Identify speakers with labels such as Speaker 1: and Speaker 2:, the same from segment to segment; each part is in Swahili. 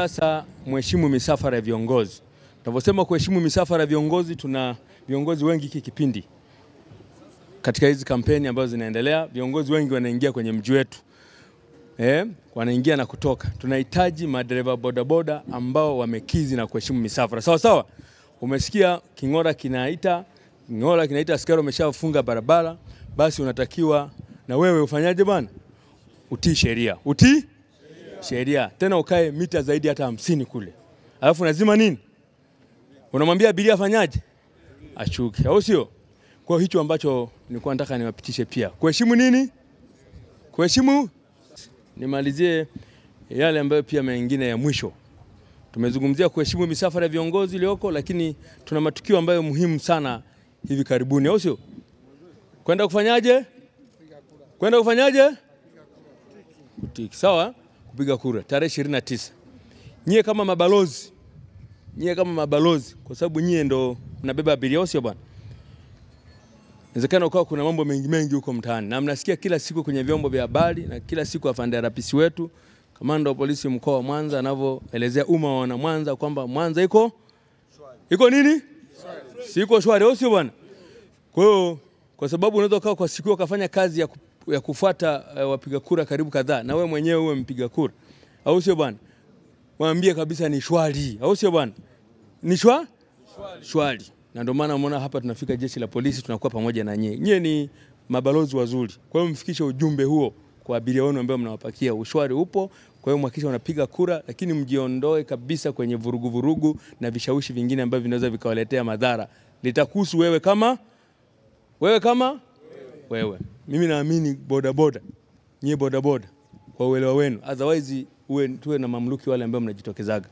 Speaker 1: Sasa mheshimu misafara ya viongozi. Tunavyosema kuheshimu misafara ya viongozi, tuna viongozi wengi hiki kipindi. Katika hizi kampeni ambazo zinaendelea, viongozi wengi wanaingia kwenye mji wetu. Wanaingia na kutoka. Tunahitaji madereva bodaboda ambao wamekizi na kuheshimu misafara. Sawa sawa? Umesikia king'ora kinaita askari ameshafunga barabara, basi unatakiwa na wewe ufanyaje bwana? Utii sheria. Utii sheria. Tena ukae mita zaidi hata 50 kule. Alafu lazima nini? Unamwambia abiria afanyaje? Ashuke. Au sio? Kwa hicho ambacho nilikuwa nataka niwapitishe pia. Kuheshimu nini? Kuheshimu. Nimalizie yale ambayo pia mengine ya mwisho. Tumezungumzia kuheshimu misafara ya viongozi iliyoko, lakini tuna matukio ambayo muhimu sana hivi karibuni, au sio? Kwenda kufanyaje? Kwenda kufanyaje? Kutiki. Sawa? Kupiga kura tarehe 29. Nyie kama mabalozi, kwa sababu nyie ndo mnabeba abiria, au sio bwana? Inawezekana kuna mambo mengi huko mtaani. Na mnasikia kila siku kwenye vyombo vya habari na kila siku afande RPC wetu, kamanda wa polisi mkoa wa Mwanza anavyoelezea umma wa Mwanza kwamba Mwanza iko nini? Siko shwari, au sio bwana? Kwa hiyo kwa sababu unaweza kaa kwa siku ukafanya kazi ya kufuata wapiga kura karibu kadhaa, na wewe mwenyewe uwe mpiga kura, au sio bwana? Waambie kabisa ni shwari, au sio bwana? Ni shwari. Na ndio maana umeona hapa tunafika jeshi la polisi, tunakuwa pamoja na nyie. Nyie ni mabalozi wazuri. Kwa hiyo mfikishe ujumbe huo kwa abiria wenu ambao mnawapakia. Ushwari upo. Kwa hiyo mhakikisha unapiga kura, lakini mjiondoe kabisa kwenye vurugu na vishawishi vingine ambavyo vinaweza vikawaletea madhara. Litakuhusu wewe kama wewe. Mimi naamini bodaboda. Nyie bodaboda kwa uelewa wenu. Otherwise tuwe na mamluki wale ambao mnajitokezaga.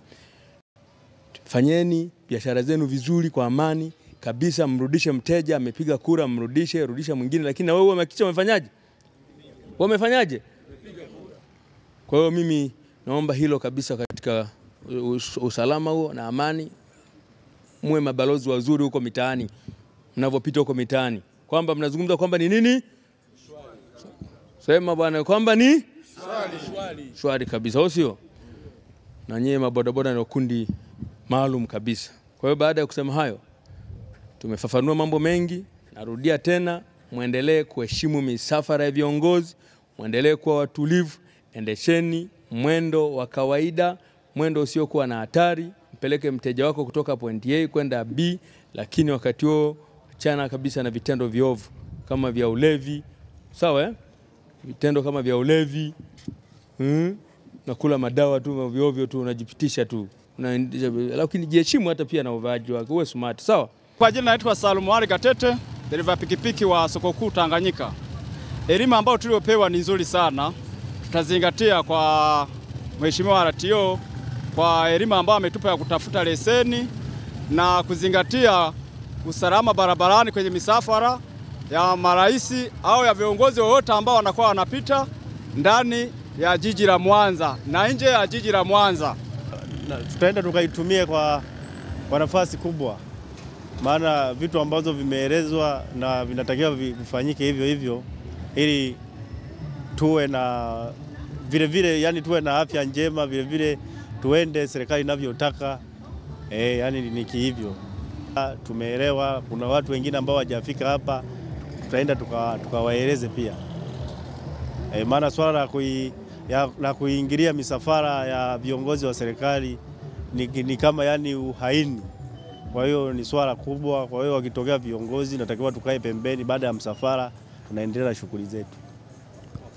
Speaker 1: Fanyeni biashara zenu vizuri kwa amani kabisa, mrudishe mteja, amepiga kura, rudisha mwingine, lakini na wewe umehakikisha umefanyaje? Kwa hiyo mimi naomba hilo kabisa, katika usalama huo na amani, muwe mabalozi wazuri huko mitaani, mnavopita huko mitaani, kwamba mnazungumza kwamba ni nini? Sema bwana kwamba ni shwari kabisa, au sio? Na nyie mabodaboda ni kundi maalum kabisa. Kwa hiyo baada ya kusema hayo, tumefafanua mambo mengi. Narudia tena, muendelee kuheshimu misafara ya viongozi, muendelee kuwa watulivu, endesheni mwendo wa kawaida, mwendo usiokuwa na hatari, mpeleke mteja wako kutoka point A kwenda B, lakini wakati huo achana kabisa na vitendo viovu kama vya ulevi. Sawa Vitendo kama vya ulevi, na kula madawa tu ovyo tu, unajipitisha tu. Lakini jiheshimu hata pia na uvaaji wako, uwe smart, sawa?
Speaker 2: Kwa jina naitwa Salumu Ali Katete, dereva pikipiki wa soko kuu Tanganyika. Elimu ambayo tuliopewa ni nzuri sana. Tutazingatia kwa mheshimiwa RTO kwa elimu ambayo ametupa ya kutafuta leseni na kuzingatia usalama barabarani kwenye misafara ya maraisi au ya viongozi wote ambao wanakuwa wanapita ndani ya jiji la Mwanza na nje ya jiji la Mwanza.
Speaker 3: Tutaenda tukaitumie kwa nafasi kubwa, maana vitu ambazo vimeelezwa na vinatakiwa vifanyike hivyo ili tuwe na vile yani tuwe na afya njema, vile tuende serikali inavyotaka, yani ni hivyo. Tumeelewa kuna watu wengine ambao hawajafika hapa, tutaenda tukawaeleze pia, maana swala la kuingilia misafara ya viongozi wa serikali ni kama yani uhaini. Kwa hiyo ni swala kubwa. Kwa hiyo wakitokea viongozi natakiwa tukae pembeni, baada ya msafara tunaendelea na shughuli zetu.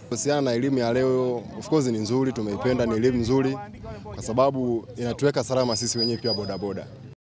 Speaker 4: Kuhusiana na elimu ya leo, of course ni nzuri, tumeipenda, ni elimu nzuri kwa sababu inatuweka salama sisi wenyewe pia bodaboda.